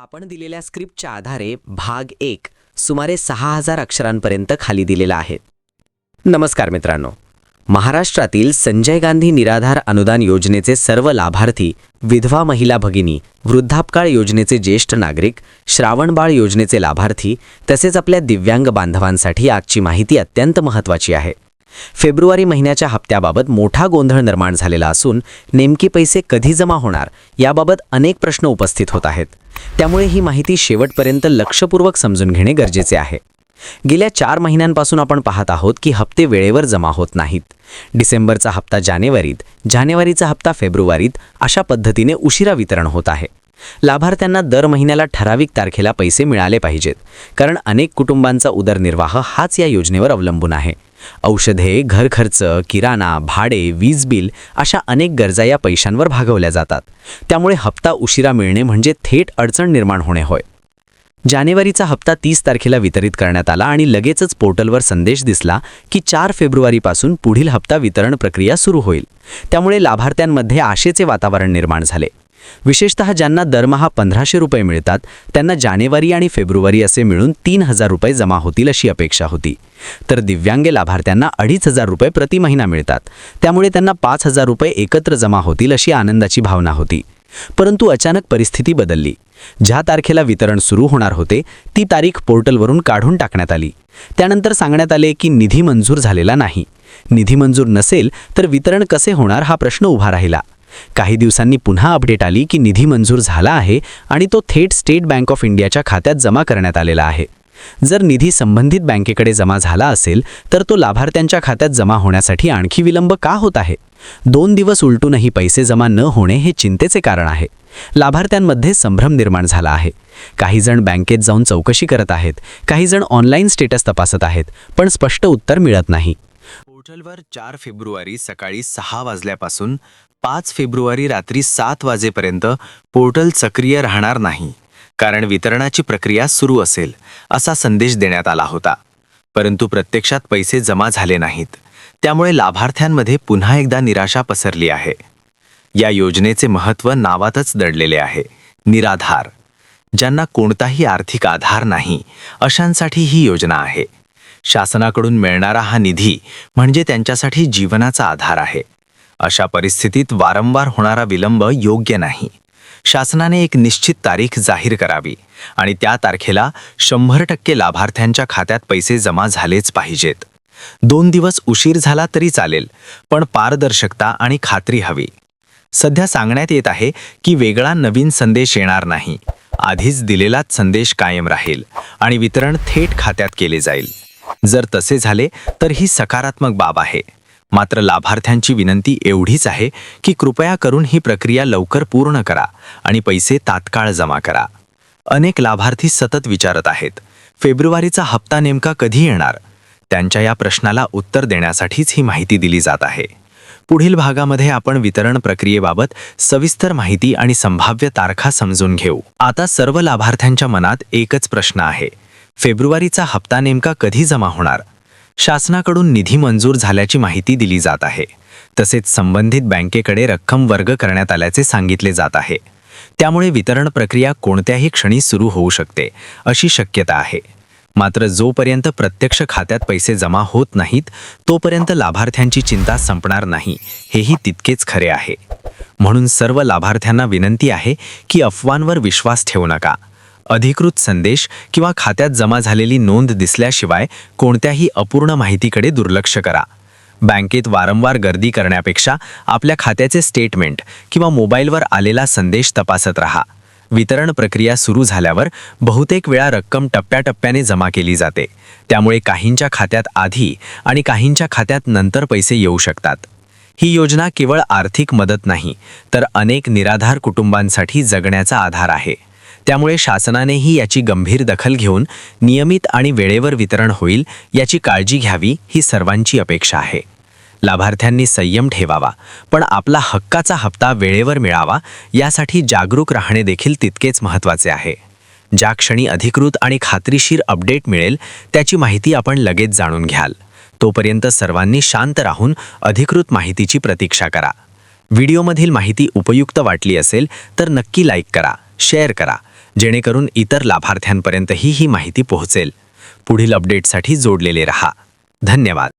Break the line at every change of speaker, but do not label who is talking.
आपण दिलेल्या स्क्रिप्टच्या आधारे भाग 1 सुमारे 6000 अक्षरांपर्यंत खाली दिलेला आहे. नमस्कार मित्रांनो. महाराष्ट्रातील संजय गांधी निराधार अनुदान योजनेचे सर्व लाभार्थी, विधवा महिला भगिनी, वृद्धापकाळ योजनेचे ज्येष्ठ नागरिक, श्रावणबाळ योजनेचे लाभार्थी तसेच आपल्या दिव्यांग बांधवांसाठी आजची माहिती अत्यंत महत्त्वाची आहे. फेब्रुवारी महिन्याच्या हप्त्याबाबत मोठा गोंधळ निर्माण झालेला असून नेमके पैसे कधी जमा होणार याबाबत अनेक प्रश्न उपस्थित होत आहेत. त्यामुळे ही माहिती शेवटपर्यंत लक्षपूर्वक समजून घेणे गरजेचे आहे. गेल्या 4 महिन्यांपासून आपण पाहत आहोत की हप्ते वेळेवर जमा होत नाहीत. डिसेंबरचा हप्ता जानेवारीत, जानेवारीचा हप्ता फेब्रुवारीत अशा पद्धतीने उशिरा वितरण होत आहे. लाभार्थ्यांना दर महिन्याला ठराविक तारखेला पैसे मिळाले पाहिजेत, कारण अनेक कुटुंबांचा उदरनिर्वाह हाच या योजनेवर अवलंबून आहे. औषधे, घर खर्च, किराणा, भाडे, वीज बिल अशा अनेक गरजा या पैशांवर भागवल्या जातात. त्यामुळे हप्ता उशिरा मिळणे म्हणजे थेट अडचण निर्माण होणे होय. जानेवारीचा हप्ता 30 तारखेला वितरित करण्यात आला आणि लगेचच पोर्टलवर संदेश दिसला की 4 फेब्रुवारीपासून पुढील हप्ता वितरण प्रक्रिया सुरू होईल. त्यामुळे लाभार्थ्यांमध्ये आशेचे वातावरण निर्माण झाले. विशेषतः ज्यांना दरमहा 1500 रुपये मिळतात त्यांना जानेवारी आणि फेब्रुवारी असे मिळून 3000 रुपये जमा होतील अशी अपेक्षा होती. तर दिव्यांग लाभार्थ्यांना 2500 रुपये प्रति महिना मिळतात. त्यामुळे त्यांना 5000 रुपये एकत्र जमा होतील अशी आनंदाची भावना होती. परंतु अचानक परिस्थिती बदलली. ज्या तारखेला वितरण सुरू होणार होते ती तारीख पोर्टलवरून काढून टाकण्यात आली. त्यानंतर सांगण्यात आले की निधी मंजूर झालेला नाही. निधी मंजूर नसेल तर वितरण कसे होणार हा प्रश्न उभा राहिला. काही दिवसांनी पुन्हा अपडेट आली की निधी मंजूर झाला आहे आणि तो थेट स्टेट बँक ऑफ इंडियाच्या खात्यात जमा करण्यात आलेला आहे. जर निधी संबंधित बँकेकडे जमा झाला असेल तर तो लाभार्थ्यांच्या खात्यात जमा होण्यासाठी आणखी विलंब का होत आहे? 2 दिवस उलटूनही पैसे जमा न होणे हे चिंतेचे कारण आहे. लाभार्थ्यांमध्ये संभ्रम निर्माण झाला आहे. काही जण बँकेत जाऊन चौकशी करत आहेत, काही जण ऑनलाईन स्टेटस तपासत आहेत, पण स्पष्ट उत्तर मिळत नाही.
पोर्टलवर 4 फेब्रुवारी सकाळी 6 वाजल्यापासून 5 फेब्रुवारी रात्री 7 वाजेपर्यंत पोर्टल सक्रिय राहणार नाही, कारण वितरणाची प्रक्रिया सुरू असेल असा संदेश देण्यात आला होता. परंतु प्रत्यक्षात पैसे जमा झाले नाहीत. त्यामुळे लाभार्थ्यांमध्ये पुन्हा एकदा निराशा पसरली आहे. या योजनेचे महत्त्व नावातच दडलेले आहे. निराधार. ज्यांना कोणताही आर्थिक आधार नाही अशांसाठी ही योजना आहे. शासनाकडून मिळणारा हा निधी म्हणजे त्यांच्यासाठी जीवनाचा आधार आहे. अशा परिस्थितीत वारंवार होणारा विलंब योग्य नाही. शासनाने एक निश्चित तारीख जाहीर करावी आणि त्या तारखेला 100% लाभार्थ्यांच्या खात्यात पैसे जमा झालेच पाहिजेत. 2 दिवस उशीर झाला तरी चालेल, पण पारदर्शकता आणि खात्री हवी. सध्या सांगण्यात येत आहे की वेगळा नवीन संदेश येणार नाही. आधीच दिलेलाच संदेश कायम राहील आणि वितरण थेट खात्यात केले जाईल. जर तसे झाले तर ही सकारात्मक बाब आहे. मात्र लाभार्थ्यांची विनंती एवढीच आहे की कृपया करून ही प्रक्रिया लवकर पूर्ण करा आणि पैसे तात्काळ जमा करा. अनेक लाभार्थी सतत विचारत आहेत, फेब्रुवारीचा हप्ता नेमका कधी येणार? त्यांच्या या प्रश्नाला उत्तर देण्यासाठीच ही माहिती दिली जात आहे. पुढील भागामध्ये आपण वितरण प्रक्रियेबाबत सविस्तर माहिती आणि संभाव्य तारखा समजून घेऊ. आता सर्व लाभार्थ्यांच्या मनात एकच प्रश्न आहे, फेब्रुवारीचा हप्ता नेमका कधी जमा होणार? शासनाकडून निधी मंजूर झाल्याची माहिती दिली जात आहे. तसेच संबंधित बँकेकडे रक्कम वर्ग करण्यात आल्याचे सांगितले जात आहे. त्यामुळे वितरण प्रक्रिया कोणत्याही क्षणी सुरू होऊ शकते अशी शक्यता आहे. मात्र जोपर्यंत प्रत्यक्ष खात्यात पैसे जमा होत नाहीत तोपर्यंत लाभार्थ्यांची चिंता संपणार नाही हेही तितकेच खरे आहे. म्हणून सर्व लाभार्थ्यांना विनंती आहे की अफवांवर विश्वास ठेवू नका. अधिकृत संदेश किंवा खात्यात जमा झालेली नोंद दिसल्याशिवाय कोणत्याही अपूर्ण माहितीकडे दुर्लक्ष करा. बँकेत वारंवार गर्दी करण्यापेक्षा आपल्या खात्याचे स्टेटमेंट किंवा मोबाईलवर आलेला संदेश तपासत राहा. वितरण प्रक्रिया सुरू झाल्यावर बहुतेक वेळा रक्कम टप्प्याटप्प्याने जमा केली जाते. त्यामुळे काहींच्या खात्यात आधी आणि काहींच्या खात्यात नंतर पैसे येऊ शकतात. ही योजना केवळ आर्थिक मदत नाही तर अनेक निराधार कुटुंबांसाठी जगण्याचा आधार आहे. त्यामुळे शासनानेही याची गंभीर दखल घेऊन नियमित आणि वेळेवर वितरण होईल याची काळजी घ्यावी ही सर्वांची अपेक्षा आहे. लाभार्थ्यांनी संयम ठेवावा, पण आपला हक्काचा हप्ता वेळेवर मिळावा यासाठी जागरूक राहणे देखील तितकेच महत्त्वाचे आहे. ज्या क्षणी अधिकृत आणि खात्रीशीर अपडेट मिळेल त्याची माहिती आपण लगेच जाणून घ्याल. तोपर्यंत सर्वांनी शांत राहून अधिकृत माहितीची प्रतीक्षा करा. व्हिडिओमधील माहिती उपयुक्त वाटली असेल तर नक्की लाईक करा, शेअर करा जेणेकरून इतर लाभार्थ्यांपर्यंतही ही माहिती पोहोचेल. पुढील अपडेटसाठी जोडलेले रहा. धन्यवाद.